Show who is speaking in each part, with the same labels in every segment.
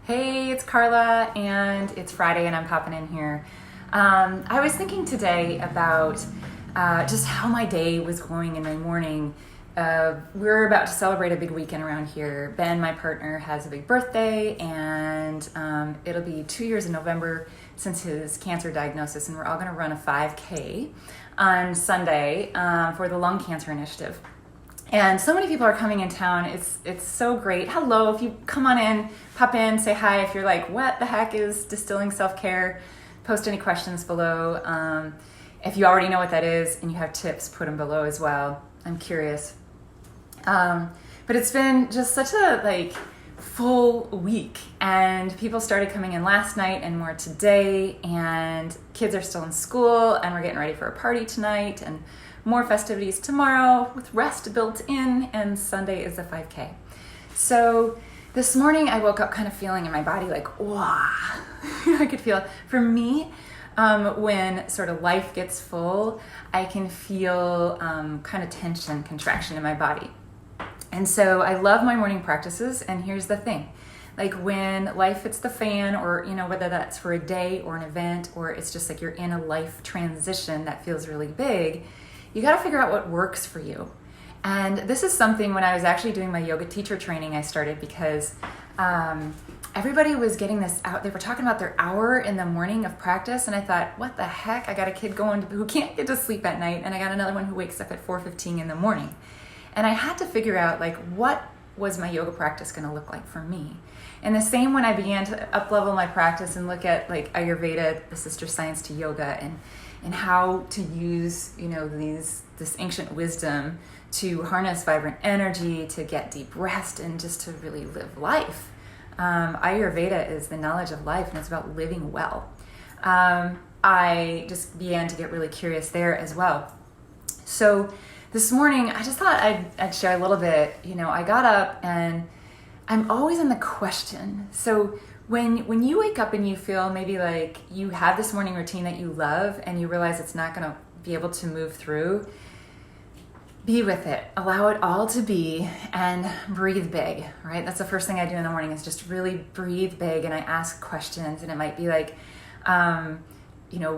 Speaker 1: Hey, it's Carla, and it's Friday, and I'm popping in here. I was thinking today about just how my day was going in my morning. We're about to celebrate a big weekend around here. Ben, my partner, has a big birthday, and it'll be 2 years in November since his cancer diagnosis, and we're all going to run a 5K on Sunday for the Lung Cancer Initiative. And so many people are coming in town. It's so great. Hello, if you come on in, pop in, say hi. If you're like, what the heck is Distilling Self-Care? Post any questions below. If you already know what that is and you have tips, put them below as well. I'm curious. But it's been just such a full week, and people started coming in last night and more today, and kids are still in school, and we're getting ready for a party tonight and more festivities tomorrow with rest built in, and Sunday is the 5K. So this morning I woke up kind of feeling in my body like, wow. I could feel, for me, when sort of life gets full, I can feel kind of tension, contraction in my body. And so I love my morning practices, and here's the thing. Like when life hits the fan, or whether that's for a day or an event, or it's just like you're in a life transition that feels really big, you got to figure out what works for you. And this is something when I was actually doing my yoga teacher training I started because everybody was getting this out. They were talking about their hour in the morning of practice, and I thought, what the heck? I got a kid who can't get to sleep at night, and I got another one who wakes up at 4:15 in the morning. And I had to figure out what was my yoga practice going to look like for me. And the same when I began to up-level my practice and look at Ayurveda, the sister science to yoga, and how to use this ancient wisdom to harness vibrant energy, to get deep rest, and just to really live life. Ayurveda is the knowledge of life, and it's about living well. I just began to get really curious there as well. So this morning, I just thought I'd share a little bit. I got up, and I'm always in the question. So when you wake up and you feel maybe like you have this morning routine that you love, and you realize it's not going to be able to move through, be with it. Allow it all to be, and breathe big, right? That's the first thing I do in the morning, is just really breathe big, and I ask questions, and it might be like,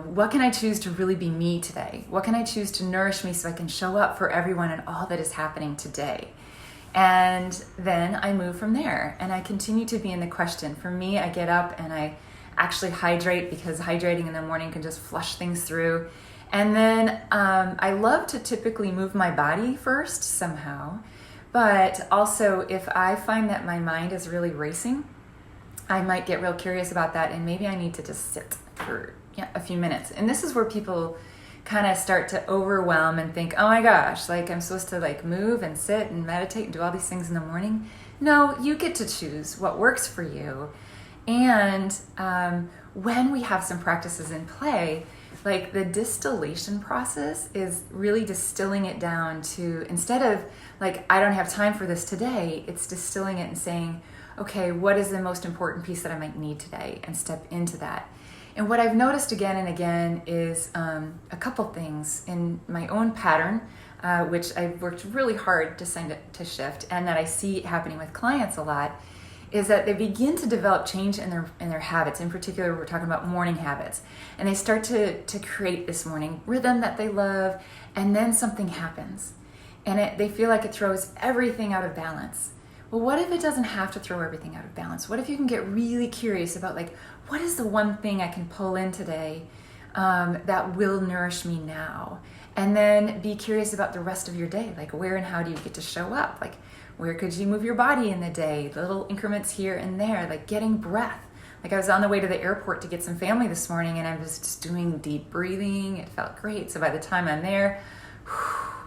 Speaker 1: what can I choose to really be me today? What can I choose to nourish me so I can show up for everyone and all that is happening today? And then I move from there, and I continue to be in the question. For me, I get up and I actually hydrate, because hydrating in the morning can just flush things through. And then I love to typically move my body first somehow. But also, if I find that my mind is really racing, I might get real curious about that, and maybe I need to just sit for a few minutes. And this is where people kind of start to overwhelm and think, oh my gosh, I'm supposed to move and sit and meditate and do all these things in the morning. No, you get to choose what works for you. And when we have some practices in play, the distillation process is really distilling it down to, instead of I don't have time for this today, it's distilling it and saying, okay, what is the most important piece that I might need today, and step into that. And what I've noticed again and again is a couple things in my own pattern, which I've worked really hard to shift, and that I see happening with clients a lot, is that they begin to develop change in their habits. In particular, we're talking about morning habits. And they start to create this morning rhythm that they love, and then something happens. And they feel like it throws everything out of balance. Well, what if it doesn't have to throw everything out of balance? What if you can get really curious about what is the one thing I can pull in today that will nourish me now? And then be curious about the rest of your day. Where and how do you get to show up? Where could you move your body in the day? Little increments here and there, getting breath. I was on the way to the airport to get some family this morning, and I was just doing deep breathing. It felt great. So by the time I'm there,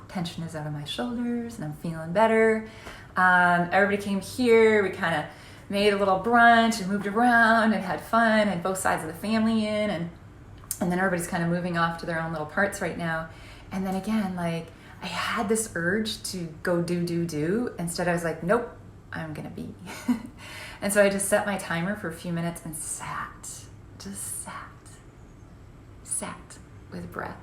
Speaker 1: tension is out of my shoulders, and I'm feeling better. Everybody came here. We kind of made a little brunch and moved around and had fun, and both sides of the family in, and then everybody's kind of moving off to their own little parts right now. And then again, I had this urge to go do. Instead, I was like, nope, I'm gonna be. And so I just set my timer for a few minutes and sat with breath.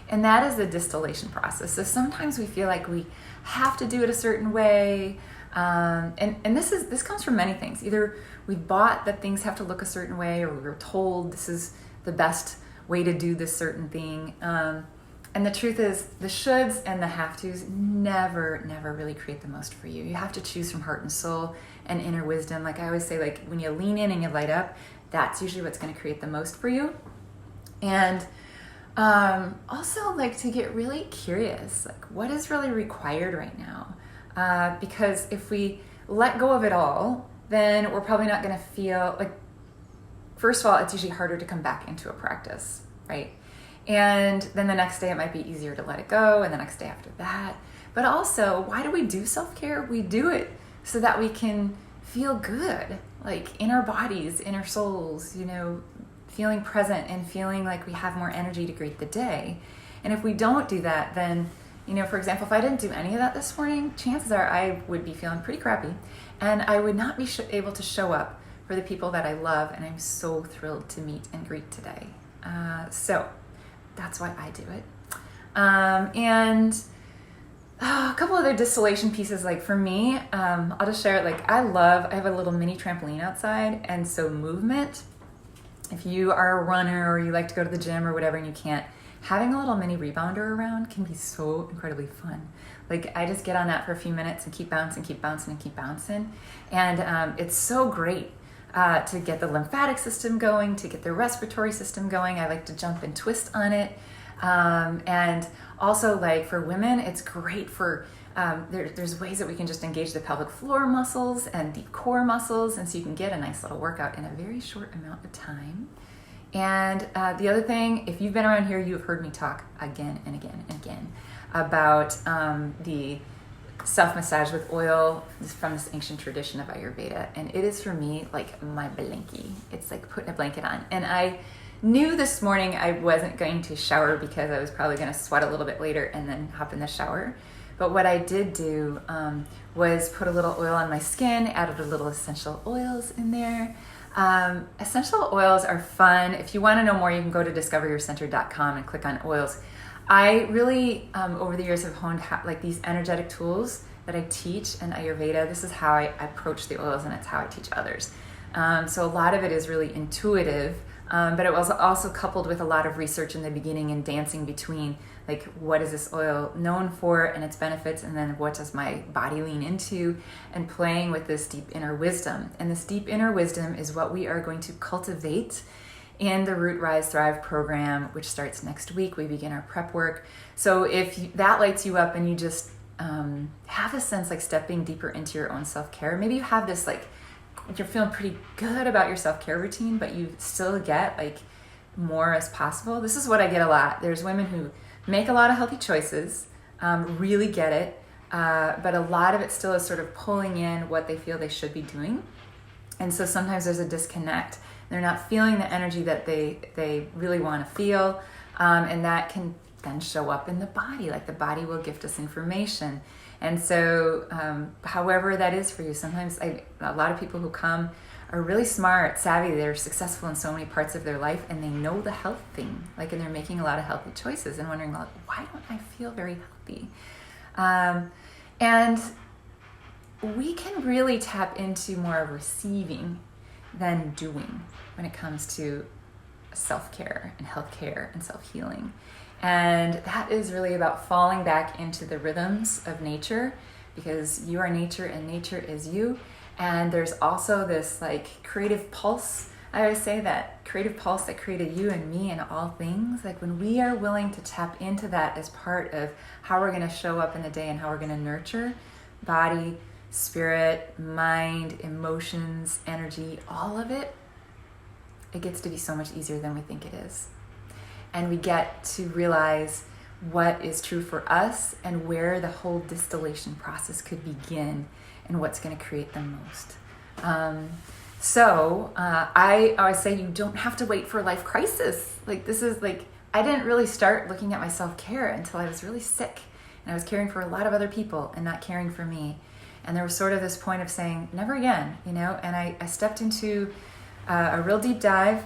Speaker 1: And that is the distillation process. So sometimes we feel like we have to do it a certain way. And this comes from many things. Either we bought that things have to look a certain way, or we were told this is the best way to do this certain thing. And the truth is, the shoulds and the have tos never really create the most for you. You have to choose from heart and soul and inner wisdom. Like I always say, like when you lean in and you light up, that's usually what's going to create the most for you. And also, like, to get really curious, like what is really required right now? Because if we let go of it all, then we're probably not going to feel like, first of all, it's usually harder to come back into a practice, right? And then the next day it might be easier to let it go, and the next day after that. But also, why do we do self-care? We do it so that we can feel good, like in our bodies, in our souls, you know, feeling present and feeling like we have more energy to greet the day. And if we don't do that, then, you know, for example, if I didn't do any of that this morning, chances are I would be feeling pretty crappy, and I would not be able to show up for the people that I love and I'm so thrilled to meet and greet today. So that's why I do it. And a couple other distillation pieces, like for me, I'll just share it. Like I have a little mini trampoline outside, and so movement, if you are a runner or you like to go to the gym or whatever and you can't, having a little mini rebounder around can be so incredibly fun. Like I just get on that for a few minutes and keep bouncing. And it's so great to get the lymphatic system going, to get the respiratory system going. I like to jump and twist on it. And also, like for women, it's great for, there's ways that we can just engage the pelvic floor muscles and deep core muscles. And so you can get a nice little workout in a very short amount of time. And the other thing, if you've been around here, you've heard me talk again and again and again about the self-massage with oil from this ancient tradition of Ayurveda. And it is for me like my blankie. It's like putting a blanket on. And I knew this morning I wasn't going to shower because I was probably going to sweat a little bit later and then hop in the shower. But what I did do was put a little oil on my skin, added a little essential oils in there. Essential oils are fun. If you want to know more, you can go to discoveryourcenter.com and click on oils. I really, over the years, have honed like these energetic tools that I teach in Ayurveda. This is how I approach the oils, and it's how I teach others. So a lot of it is really intuitive, but it was also coupled with a lot of research in the beginning and dancing between, like, what is this oil known for and its benefits, and then what does my body lean into, and playing with this deep inner wisdom. And this deep inner wisdom is what we are going to cultivate in the Root Rise Thrive program, which starts next week. We begin our prep work. So if that lights you up and you just have a sense like stepping deeper into your own self-care, maybe you have this like, you're feeling pretty good about your self-care routine, but you still get like more as possible. This is what I get a lot. There's women who make a lot of healthy choices, really get it, but a lot of it still is sort of pulling in what they feel they should be doing. And so sometimes there's a disconnect. They're not feeling the energy that they really want to feel, and that can then show up in the body. Like the body will gift us information. And so however that is for you, sometimes a lot of people who come are really smart, savvy, they're successful in so many parts of their life, and they know the health thing, like, and they're making a lot of healthy choices and wondering, like, why don't I feel very healthy? And we can really tap into more of receiving than doing when it comes to self-care and healthcare and self-healing. And that is really about falling back into the rhythms of nature, because you are nature and nature is you. And there's also this like creative pulse. I always say that creative pulse that created you and me and all things. Like when we are willing to tap into that as part of how we're going to show up in the day and how we're going to nurture body, spirit, mind, emotions, energy, all of it, it gets to be so much easier than we think it is. And we get to realize what is true for us and where the whole distillation process could begin and what's going to create the most. So I always say you don't have to wait for a life crisis. Like this is like, I didn't really start looking at my self-care until I was really sick and I was caring for a lot of other people and not caring for me. And there was sort of this point of saying, never again, you know, and I stepped into a real deep dive.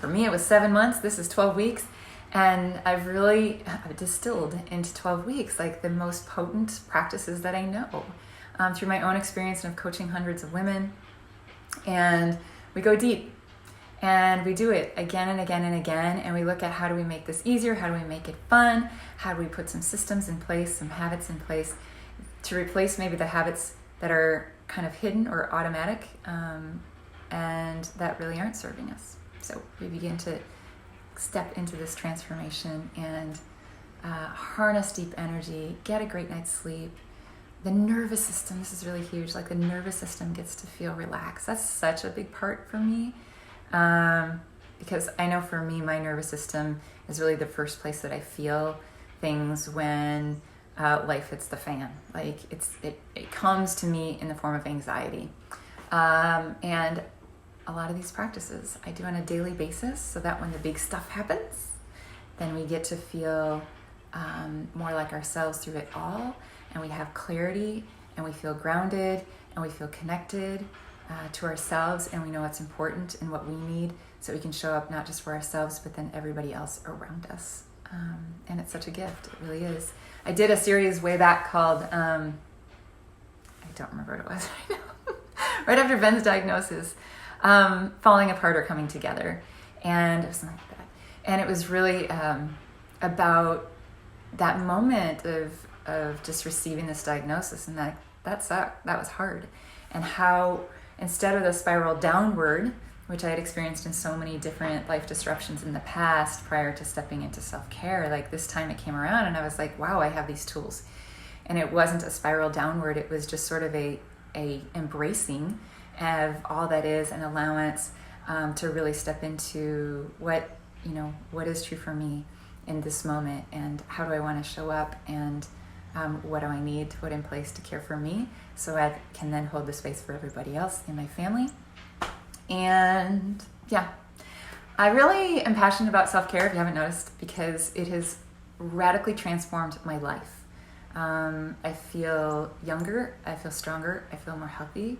Speaker 1: For me, it was 7 months. This is 12 weeks. And I've really distilled into 12 weeks, like the most potent practices that I know. through my own experience and of coaching hundreds of women. And we go deep. And we do it again and again and again, and we look at how do we make this easier, how do we make it fun, how do we put some systems in place, some habits in place to replace maybe the habits that are kind of hidden or automatic and that really aren't serving us. So we begin to step into this transformation and harness deep energy, get a great night's sleep. The nervous system, this is really huge, like the nervous system gets to feel relaxed. That's such a big part for me. Because I know for me, my nervous system is really the first place that I feel things when life hits the fan. Like it comes to me in the form of anxiety. And a lot of these practices I do on a daily basis so that when the big stuff happens, then we get to feel more like ourselves through it all. And we have clarity and we feel grounded and we feel connected to ourselves, and we know what's important and what we need so we can show up not just for ourselves but then everybody else around us. And it's such a gift, it really is. I did a series way back called I don't remember what it was right now. Right after Ben's diagnosis, Falling Apart or Coming Together, and it was something like that. And it was really about that moment of just receiving this diagnosis, and that sucked, that was hard, and how instead of the spiral downward, which I had experienced in so many different life disruptions in the past prior to stepping into self-care, like this time it came around and I was like, wow, I have these tools. And it wasn't a spiral downward, it was just sort of a embracing of all that is, an allowance to really step into what is true for me in this moment, and how do I want to show up, and what do I need to put in place to care for me so I can then hold the space for everybody else in my family. And yeah, I really am passionate about self-care, if you haven't noticed, because it has radically transformed my life. I feel younger, I feel stronger, I feel more healthy.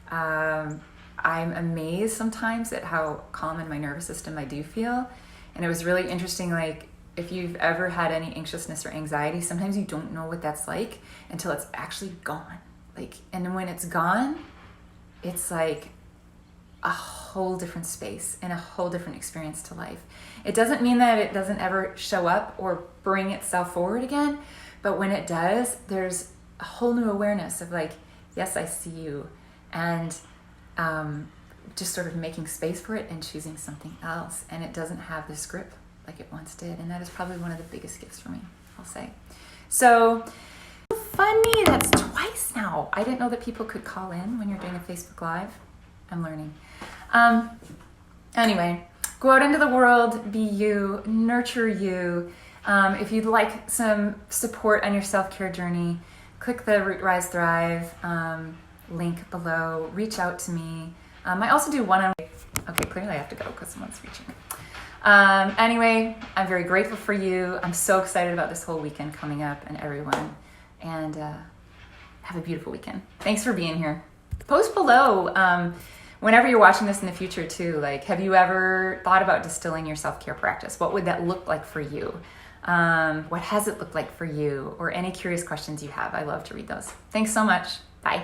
Speaker 1: I'm amazed sometimes at how calm in my nervous system I do feel. And it was really interesting, like, if you've ever had any anxiousness or anxiety, sometimes you don't know what that's like until it's actually gone. And when it's gone, it's like a whole different space and a whole different experience to life. It doesn't mean that it doesn't ever show up or bring itself forward again, but when it does, there's a whole new awareness of like, yes, I see you, and just sort of making space for it and choosing something else. And it doesn't have this grip like it once did, and that is probably one of the biggest gifts for me, I'll say. So funny, that's twice now. I didn't know that people could call in when you're doing a Facebook Live. I'm learning. Anyway, go out into the world, be you, nurture you. If you'd like some support on your self-care journey, click the Root, Rise, Thrive link below. Reach out to me. I also do one-on-one. Okay, clearly I have to go because someone's reaching. Anyway, I'm very grateful for you. I'm so excited about this whole weekend coming up and everyone. And have a beautiful weekend. Thanks for being here. Post below whenever you're watching this in the future too. Like, have you ever thought about distilling your self-care practice? What would that look like for you? What has it looked like for you? Or any curious questions you have. I love to read those. Thanks so much. Bye.